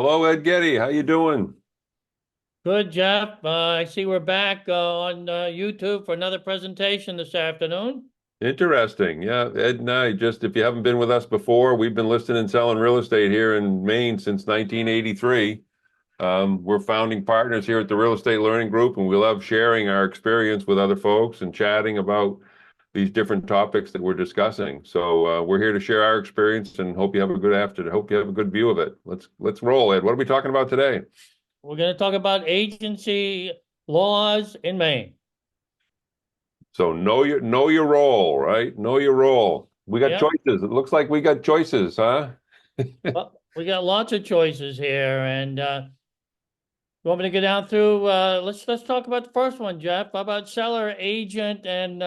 Hello, Ed Getty. How you doing? Good, Jeff. I see we're back on YouTube for another presentation this afternoon. Interesting. Yeah, Ed and I, just if you haven't been with us before, we've been listing and selling real estate here in Maine since 1983. We're founding partners here at the Real Estate Learning Group, and we love sharing our experience with other folks and chatting about these different topics that we're discussing. So we're here to share our experience and hope you have a good afternoon. Hope you have a good view of it. Let's roll, Ed. What are we talking about today? We're going to talk about agency laws in Maine. So know your role, right? Know your role. We got Yep. choices. It looks like we got choices, huh? Well, we got lots of choices here, and you want me to go down through? Let's talk about the first one, Jeff. How about seller agent and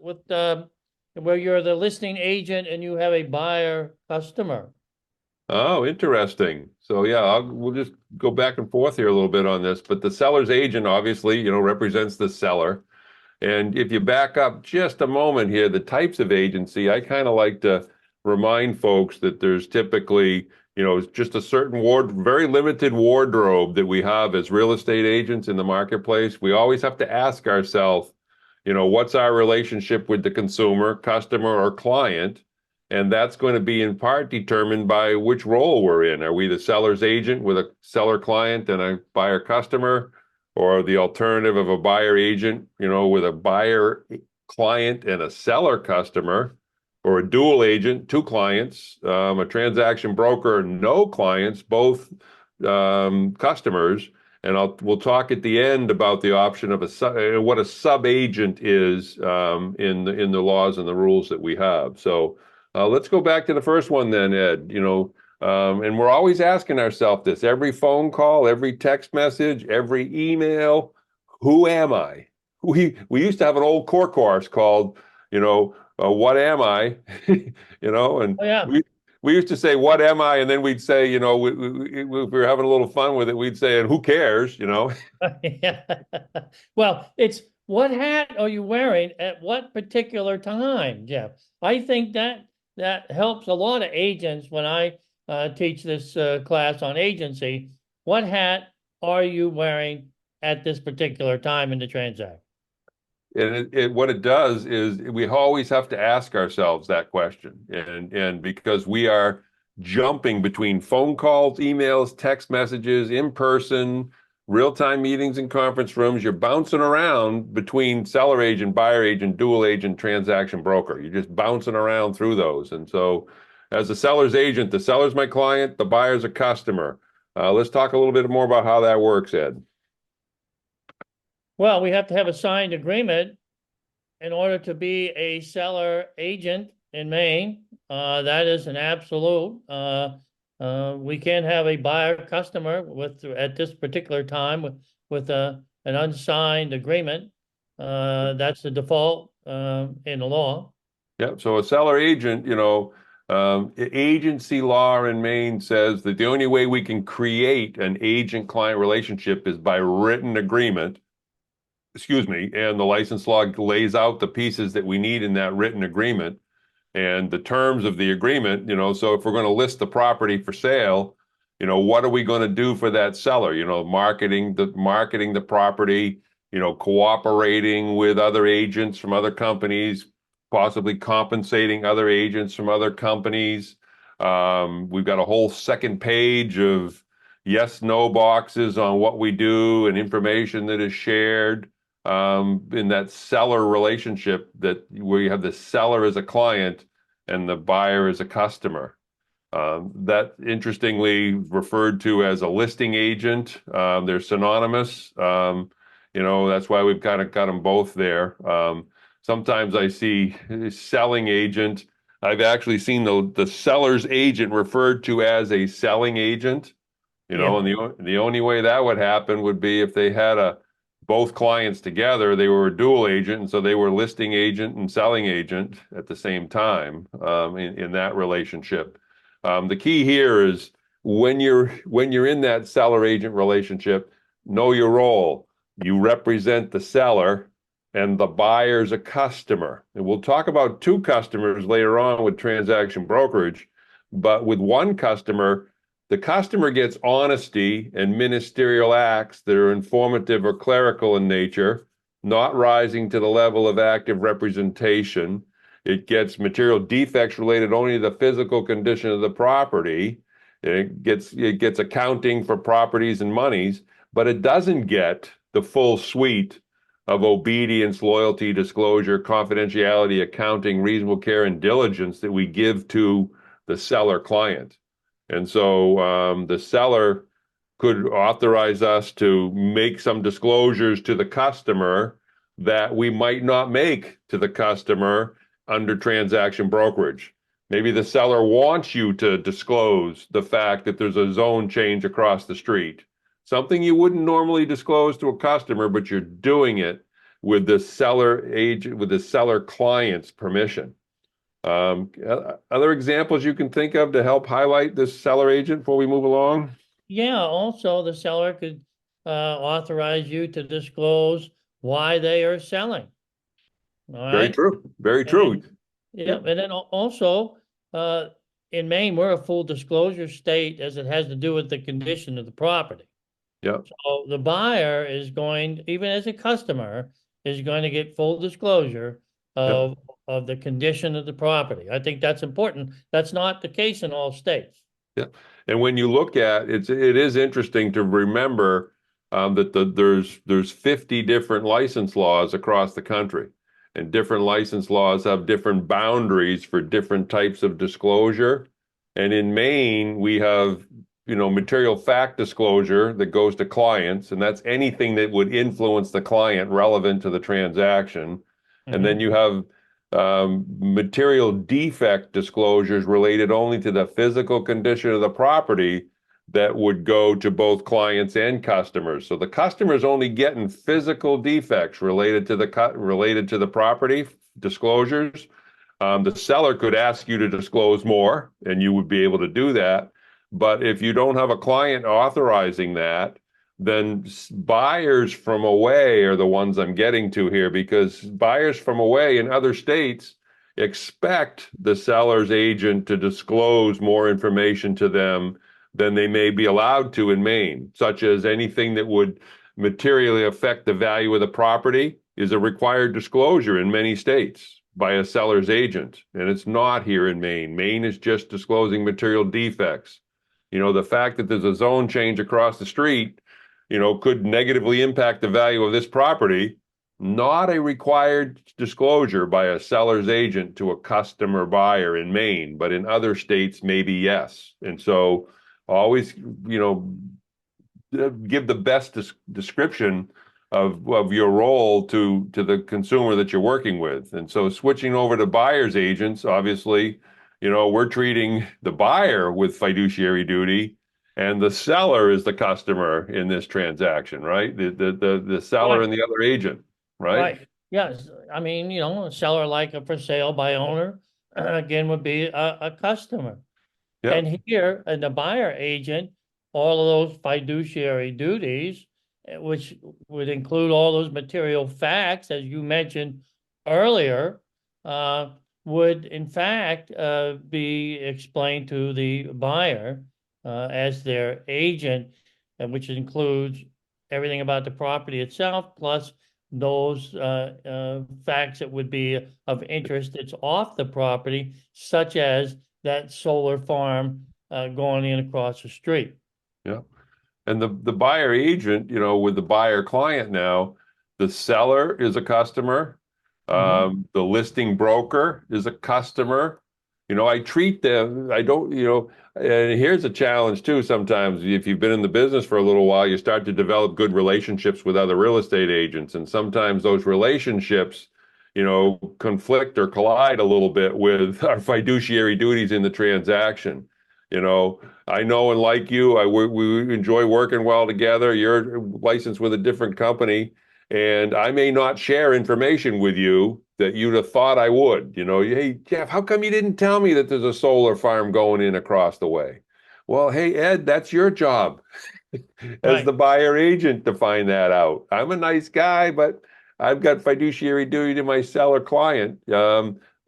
with where you're the listing agent and you have a buyer customer. Oh, interesting. So yeah, we'll just go back and forth here a little bit on this, but the seller's agent obviously, represents the seller. And if you back up just a moment here, the types of agency, I kind of like to remind folks that there's typically, just a certain very limited wardrobe that we have as real estate agents in the marketplace. We always have to ask ourselves, what's our relationship with the consumer, customer, or client? And that's going to be in part determined by which role we're in. Are we the seller's agent with a seller client and a buyer customer? Or the alternative of a buyer agent, with a buyer client and a seller customer, or a dual agent, two clients, a transaction broker, no clients, both customers. And we'll talk at the end about the option of what a sub agent is in the laws and the rules that we have. So let's go back to the first one then, Ed. And we're always asking ourselves this, every phone call, every text message, every email, who am I? We used to have an old core course called, what am I? And Oh yeah. we used to say, what am I? And then we'd say, if we were having a little fun with it, we'd say, and who cares, Yeah. Well, it's what hat are you wearing at what particular time, Jeff? I think that helps a lot of agents when I teach this class on agency. What hat are you wearing at this particular time in the transaction? And what it does is we always have to ask ourselves that question. And because we are jumping between phone calls, emails, text messages, in person, real-time meetings and conference rooms, you're bouncing around between seller agent, buyer agent, dual agent, transaction broker. You're just bouncing around through those. And so as a seller's agent, the seller's my client, the buyer's a customer. Let's talk a little bit more about how that works, Ed. Well, we have to have a signed agreement in order to be a seller agent in Maine. That is an absolute. We can't have a buyer customer with at this particular time with an unsigned agreement. That's the default in the law. Yeah, so a seller agent, agency law in Maine says that the only way we can create an agent-client relationship is by written agreement. Excuse me, and the license law lays out the pieces that we need in that written agreement and the terms of the agreement. So if we're going to list the property for sale, what are we going to do for that seller? Marketing the property, cooperating with other agents from other companies, possibly compensating other agents from other companies. We've got a whole second page of yes, no boxes on what we do and information that is shared in that seller relationship where you have the seller as a client and the buyer as a customer. That interestingly referred to as a listing agent. They're synonymous. That's why we've kind of got them both there. Sometimes I see selling agent. I've actually seen the seller's agent referred to as a selling agent. Yeah. And the only way that would happen would be if they had both clients together, they were a dual agent, and so they were listing agent and selling agent at the same time in that relationship. The key here is when you're in that seller agent relationship, know your role. You represent the seller, and the buyer's a customer. And we'll talk about two customers later on with transaction brokerage, but with one customer, The customer gets honesty and ministerial acts that are informative or clerical in nature, not rising to the level of active representation. It gets material defects related only to the physical condition of the property. It gets accounting for properties and monies, but it doesn't get the full suite of obedience, loyalty, disclosure, confidentiality, accounting, reasonable care, and diligence that we give to the seller client. And so the seller could authorize us to make some disclosures to the customer that we might not make to the customer under transaction brokerage. Maybe the seller wants you to disclose the fact that there's a zone change across the street, something you wouldn't normally disclose to a customer, but you're doing it with the seller agent, with the seller client's permission. Other examples you can think of to help highlight this seller agent before we move along? Yeah, also the seller could authorize you to disclose why they are selling. All Very right. true. Very true. And yeah, and then also in Maine, we're a full disclosure state as it has to do with the condition of the property. Yeah. So the buyer is going, even as a customer, is going to get full disclosure Yeah. of the condition of the property. I think that's important. That's not the case in all states. Yeah. And when you look at it is interesting to remember that there's 50 different license laws across the country, and different license laws have different boundaries for different types of disclosure. And in Maine, we have, material fact disclosure that goes to clients, and that's anything that would influence the client relevant to the transaction. And then you have material defect disclosures related only to the physical condition of the property that would go to both clients and customers. So the customer's only getting physical defects related to the property disclosures. The seller could ask you to disclose more, and you would be able to do that. But if you don't have a client authorizing that, then buyers from away are the ones I'm getting to here, because buyers from away in other states expect the seller's agent to disclose more information to them than they may be allowed to in Maine, such as anything that would materially affect the value of the property is a required disclosure in many states by a seller's agent. And it's not here in Maine. Maine is just disclosing material defects. The fact that there's a zone change across the street could negatively impact the value of this property, not a required disclosure by a seller's agent to a customer buyer in Maine, but in other states, maybe yes. And so always, give the best description of your role to the consumer that you're working with. And so switching over to buyer's agents, obviously, we're treating the buyer with fiduciary duty, and the seller is the customer in this transaction, right? The seller Right. and the other agent, right? Right. Yes. I mean, a seller like a for sale by owner, again, would be a customer. Yeah, And here, in the buyer agent, all of those fiduciary duties, which would include all those material facts, as you mentioned earlier, would in fact be explained to the buyer as their agent, which includes everything about the property itself, plus those facts that would be of interest that's off the property, such as that solar farm going in across the street. yeah. And the buyer agent, with the buyer client now, the seller is a customer. The listing broker is a customer. I treat them, I don't, and here's a challenge too. Sometimes if you've been in the business for a little while, you start to develop good relationships with other real estate agents. And sometimes those relationships, conflict or collide a little bit with our fiduciary duties in the transaction. I know and like you, we enjoy working well together. You're licensed with a different company, and I may not share information with you that you'd have thought I would. Hey, Geoff, how come you didn't tell me that there's a solar farm going in across the way? Well, hey, Ed, that's your job as the Right. buyer agent to find that out. I'm a nice guy, but I've got fiduciary duty to my seller client.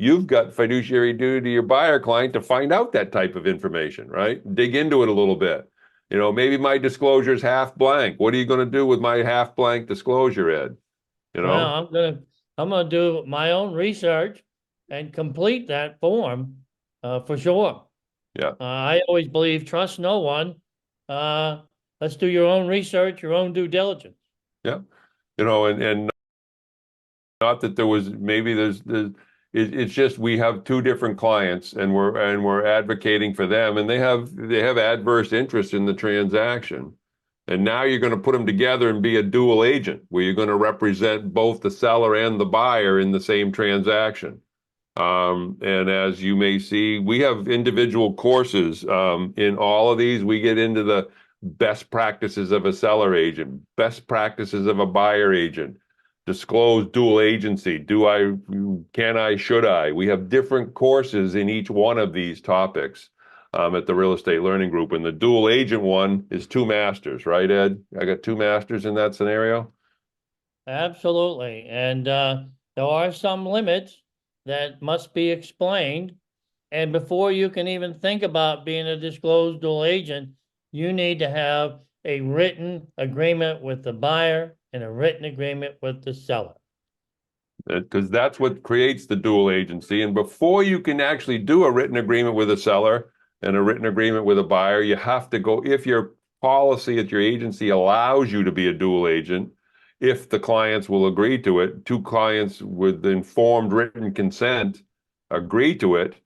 you've got fiduciary duty to your buyer client to find out that type of information, right? Dig into it a little bit. Maybe my disclosure is half blank. What are you going to do with my half blank disclosure, Ed? You Well, know? I'm gonna do my own research and complete that form, for sure. Yeah. I always believe trust no one. Uh, let's do your own research, your own due diligence. Yeah. And not that there was, maybe it's just we have two different clients and we're advocating for them, and they have adverse interest in the transaction. And now you're going to put them together and be a dual agent where you're going to represent both the seller and the buyer in the same transaction. And as you may see, we have individual courses in all of these. We get into the best practices of a seller agent, best practices of a buyer agent, disclose dual agency. Can I, should I? We have different courses in each one of these topics at the Real Estate Learning Group. And the dual agent one is two masters, right, Ed? I got two masters in that scenario. Absolutely. And there are some limits that must be explained. And before you can even think about being a disclosed dual agent, you need to have a written agreement with the buyer and a written agreement with the seller. Because that's what creates the dual agency. And before you can actually do a written agreement with a seller and a written agreement with a buyer, you have to go, if your policy at your agency allows you to be a dual agent, if the clients will agree to it, two clients with informed written consent agree to it.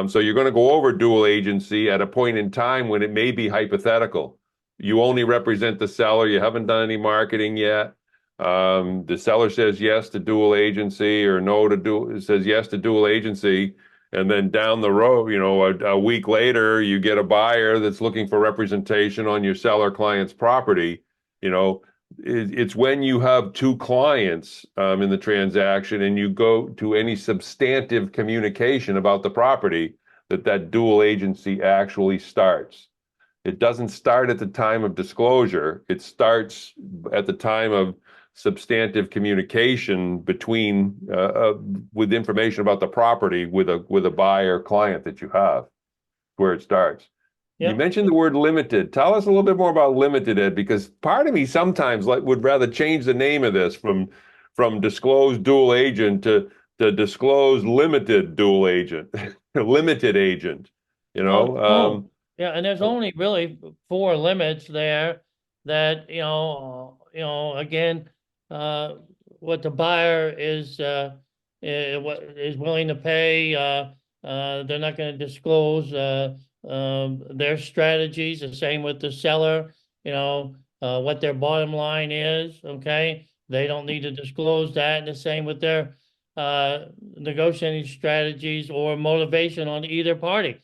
So you're going to go over dual agency at a point in time when it may be hypothetical. You only represent the seller, you haven't done any marketing yet. The seller says yes to dual agency or no to dual, says yes to dual agency. And then down the road, a week later, you get a buyer that's looking for representation on your seller client's property. It's when you have two clients in the transaction and you go to any substantive communication about the property that dual agency actually starts. It doesn't start at the time of disclosure. It starts at the time of substantive communication between with information about the property with a buyer client that you have, where it starts. You Yep. mentioned the word limited. Tell us a little bit more about limited, Ed, because part of me sometimes would rather change the name of this from disclosed dual agent to disclosed limited dual agent, limited agent. You Well, know, oh, yeah, and there's only really four limits there that, again, what the buyer what is willing to pay, they're not going to disclose, their strategies, the same with the seller, what their bottom line is, okay? They don't need to disclose that, and the same with their, negotiating strategies or motivation on either party.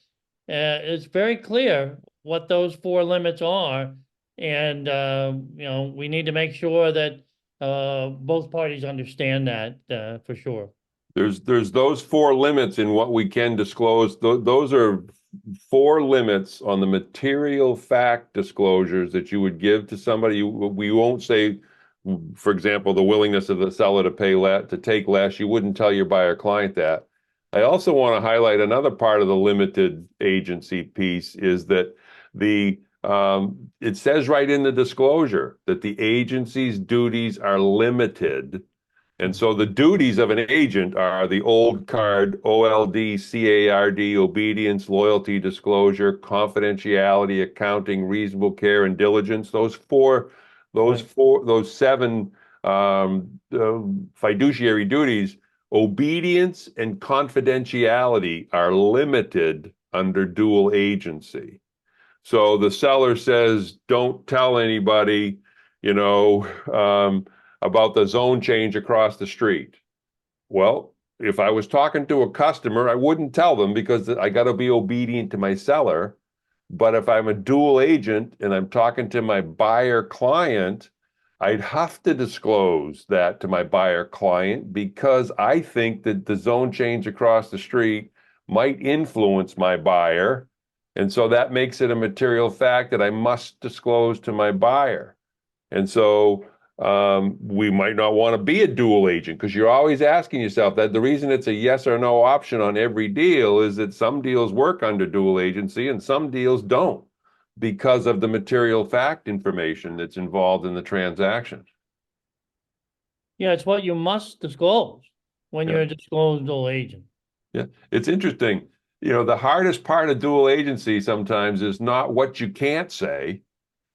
It's very clear what those four limits are. And, we need to make sure that both parties understand that for sure. there's those four limits in what we can disclose. Those are four limits on the material fact disclosures that you would give to somebody. We won't say, for example, the willingness of the seller to pay to take less. You wouldn't tell your buyer client that. I also want to highlight another part of the limited agency piece is that it says right in the disclosure that the agency's duties are limited. And so the duties of an agent are the old card, OLD, CARD, obedience, loyalty, disclosure, confidentiality, accounting, reasonable care, and diligence. Right. Those seven fiduciary duties, obedience and confidentiality are limited under dual agency. So the seller says, don't tell anybody, you know, about the zone change across the street. Well, if I was talking to a customer, I wouldn't tell them because I got to be obedient to my seller. But if I'm a dual agent and I'm talking to my buyer client, I'd have to disclose that to my buyer client because I think that the zone change across the street might influence my buyer. And so that makes it a material fact that I must disclose to my buyer. And so We might not want to be a dual agent because you're always asking yourself that the reason it's a yes or no option on every deal is that some deals work under dual agency and some deals don't because of the material fact information that's involved in the transaction. Yeah, it's what you must disclose when Yeah. you're a disclosed dual agent. Yeah. It's interesting. The hardest part of dual agency sometimes is not what you can't say.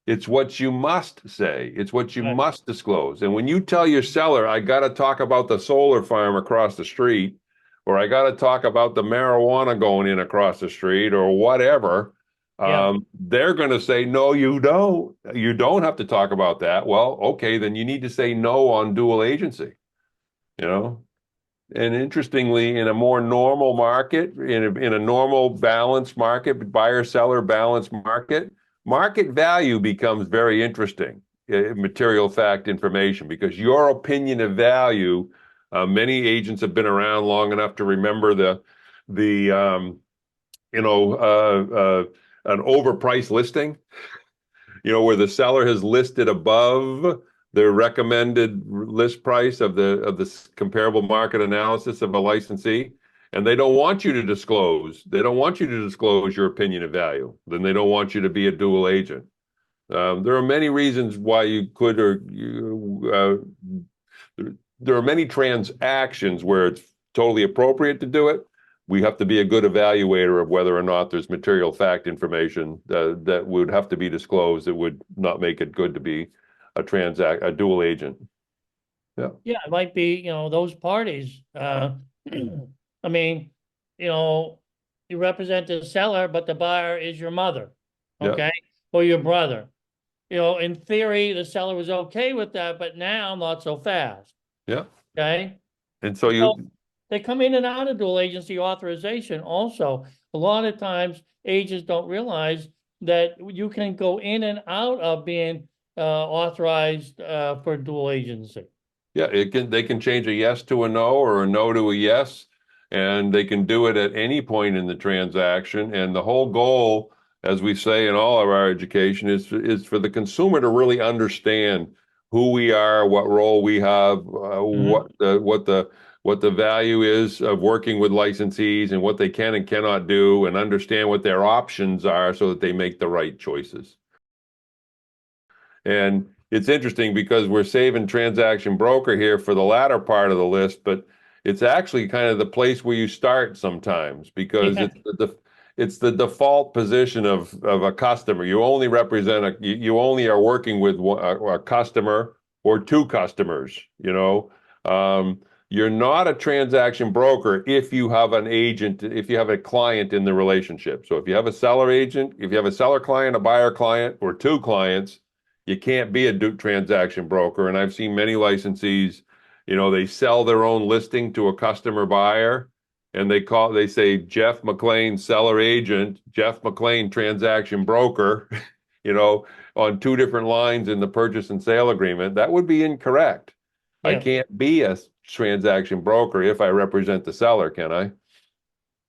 It's what you must say. It's what you Right. must disclose. And when you tell your seller, I got to talk about the solar farm across the street, or I got to talk about the marijuana going in across the street, or whatever, Yeah. they're going to say, no, you don't. You don't have to talk about that. Well, okay, then you need to say no on dual agency, you know? And interestingly, in a more normal market, in a normal balanced market, buyer-seller balanced market, market value becomes very interesting, material fact information, because your opinion of value, many agents have been around long enough to remember the you know, an overpriced listing, where the seller has listed above the recommended list price of the comparable market analysis of a licensee, and they don't want you to disclose. They don't want you to disclose your opinion of value. Then they don't want you to be a dual agent. There are many reasons why you could, or there are many transactions where it's totally appropriate to do it. We have to be a good evaluator of whether or not there's material fact information that would have to be disclosed that would not make it good to be a dual agent. Yeah. Yeah, it might be, those parties. I mean, you know, you represent the seller, but the buyer is your mother, Yeah. okay? Or your brother. In theory, the seller was okay with that, but now not so fast, Yeah. okay? And so So you, they come in and out of dual agency authorization also. A lot of times agents don't realize that you can go in and out of being authorized for dual agency. yeah, they can change a yes to a no or a no to a yes, and they can do it at any point in the transaction. And the whole goal, as we say in all of our education, is for the consumer to really understand who we are, what role we have, Mhm. what the value is of working with licensees, and what they can and cannot do, and understand what their options are so that they make the right choices. And it's interesting because we're saving transaction broker here for the latter part of the list, but it's actually kind of the place where you start sometimes because Yeah, it's the default position of a customer. You only represent you only are working with a customer or two customers, You're not a transaction broker if you have an agent, if you have a client in the relationship. So if you have a seller agent, if you have a seller client, a buyer client, or two clients, you can't be a transaction broker. And I've seen many licensees, they sell their own listing to a customer buyer and they say Jeff McLean, seller agent, Jeff McLean, transaction broker, you know, on two different lines in the purchase and sale agreement. That would be incorrect. I yeah. can't be a transaction broker if I represent the seller, can I?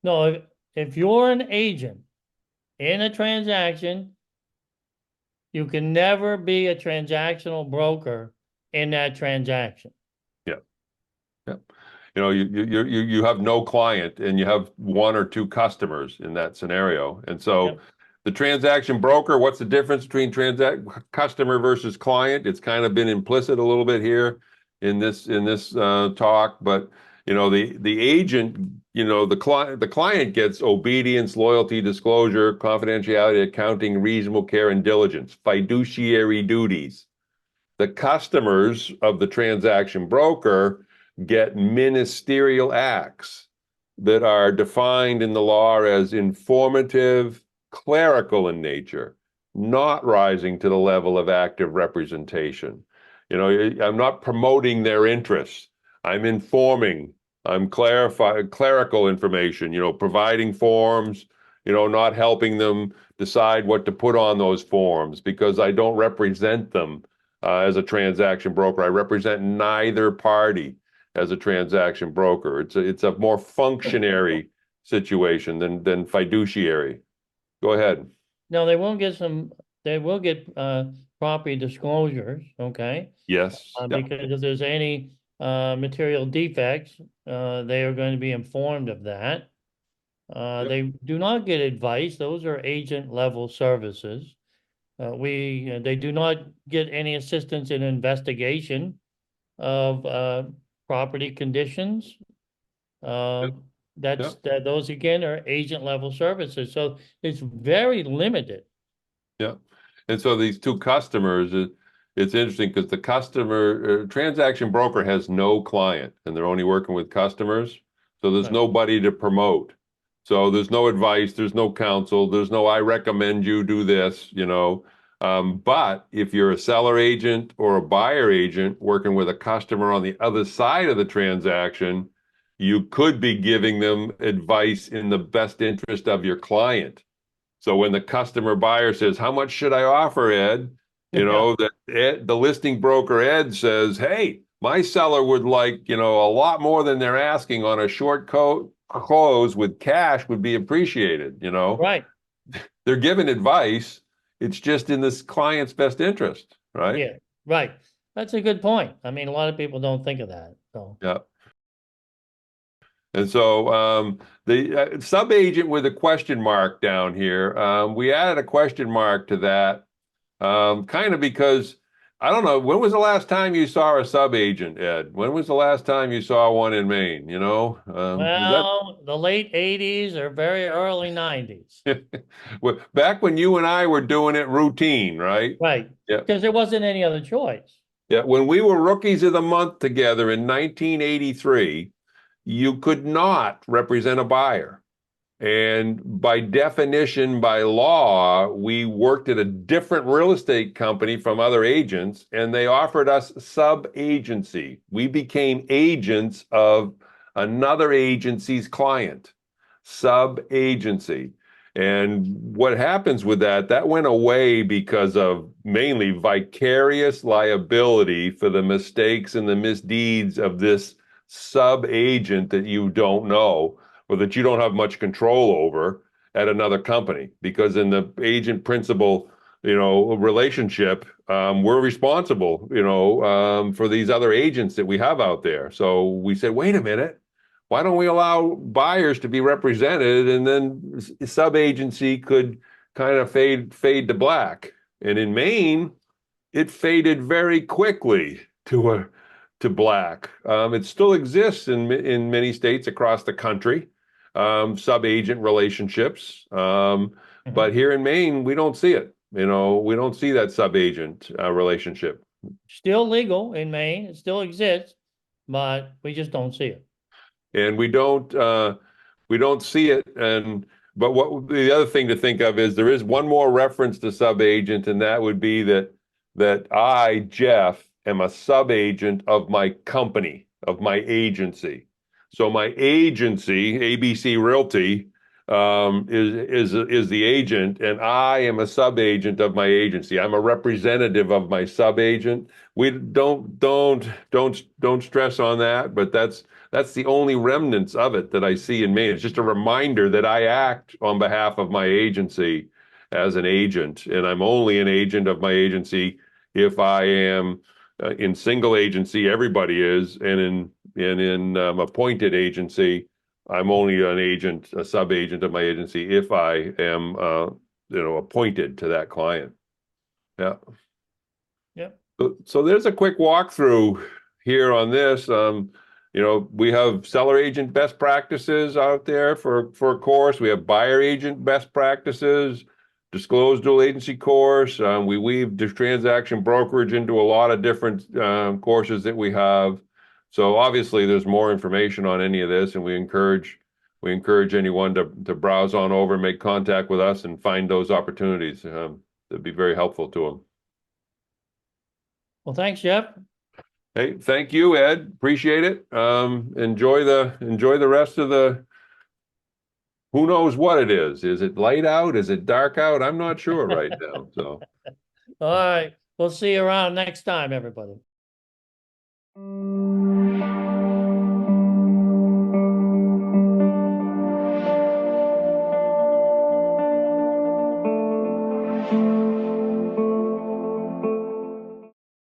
No, if you're an agent in a transaction, you can never be a transactional broker in that transaction. Yeah. Yeah. You have no client and you have one or two customers in that scenario. And so Yep. the transaction broker, what's the difference between customer versus client? It's kind of been implicit a little bit here in this talk, but the agent, the client gets obedience, loyalty, disclosure, confidentiality, accounting, reasonable care, and diligence, fiduciary duties. The customers of the transaction broker get ministerial acts that are defined in the law as informative, clerical in nature, not rising to the level of active representation. I'm not promoting their interests. I'm informing, I'm clarifying clerical information, providing forms, not helping them decide what to put on those forms because I don't represent them as a transaction broker. I represent neither party as a transaction broker. It's a more functionary situation than fiduciary. Go ahead. Now they will get property disclosures, okay? Yes. Yeah. Because if there's any material defects, they are going to be informed of that. Yep. They do not get advice. Those are agent level services. They do not get any assistance in investigation of property conditions. Uh, Yep. those again are agent level services. So it's very limited. Yeah. And so these two customers, it's interesting because the customer transaction broker has no client and they're only working with customers. So there's Right. nobody to promote. So there's no advice, there's no counsel, there's no I recommend you do this, you know. But if you're a seller agent or a buyer agent working with a customer on the other side of the transaction, you could be giving them advice in the best interest of your client. So when the customer buyer says, "How much should I offer, Ed?" You Yeah. know, the listing broker Ed says, "Hey, my seller would like, you know, a lot more than they're asking on a short coat close with cash would be appreciated." You know, Right. they're giving advice. It's just in this client's best interest, right? Yeah. Right. That's a good point. I mean, a lot of people don't think of that. So, Yeah. And so the sub agent with a question mark down here, we added a question mark to that. Kind of because I don't know, when was the last time you saw a sub agent, Ed? When was the last time you saw one in Maine? You know, was well, the late 80s or very early 90s. that back when you and I were doing it routine, right? Right. Yeah. Because there wasn't any other choice. Yeah. When we were rookies of the month together in 1983, you could not represent a buyer. And by definition, by law, we worked at a different real estate company from other agents, and they offered us sub-agency. We became agents of another agency's client, sub-agency. And what happens with that, that went away because of mainly vicarious liability for the mistakes and the misdeeds of this sub-agent that you don't know or that you don't have much control over at another company. Because in the agent principal, you know, relationship, we're responsible, you know, for these other agents that we have out there. So we said, wait a minute, why don't we allow buyers to be represented, and then sub-agency could kind of fade to black. And in Maine, it faded very quickly to black. It still exists in many states across the country, sub-agent relationships. But Mhm. here in Maine, we don't see it. You know, we don't see that sub-agent relationship. Still legal in Maine. It still exists, but we just don't see it. And we don't see it. And but what the other thing to think of is there is one more reference to sub-agent, and that would be that I, Geoff, am a sub-agent of my company, of my agency. So my agency, ABC Realty, is the agent, and I am a sub-agent of my agency. I'm a representative of my sub-agent. We don't stress on that, but that's the only remnants of it that I see in Maine. It's just a reminder that I act on behalf of my agency as an agent, and I'm only an agent of my agency if I am in single agency. Everybody is, and in appointed agency, I'm only an agent, a sub-agent of my agency if I am, you know, appointed to that client. Yeah. Yep. So there's a quick walkthrough here on this. You know, we have seller agent best practices out there for a course. We have buyer agent best practices, disclosed dual agency course. We weave the transaction brokerage into a lot of different courses that we have. So obviously, there's more information on any of this, and we encourage anyone to browse on over, and make contact with us, and find those opportunities. That'd be very helpful to them. Well, thanks, Jeff. Hey, thank you, Ed. Appreciate it. Enjoy the rest of the, who knows what it is. Is it light out? Is it dark out? I'm not sure right now. So. All right. We'll see you around next time, everybody.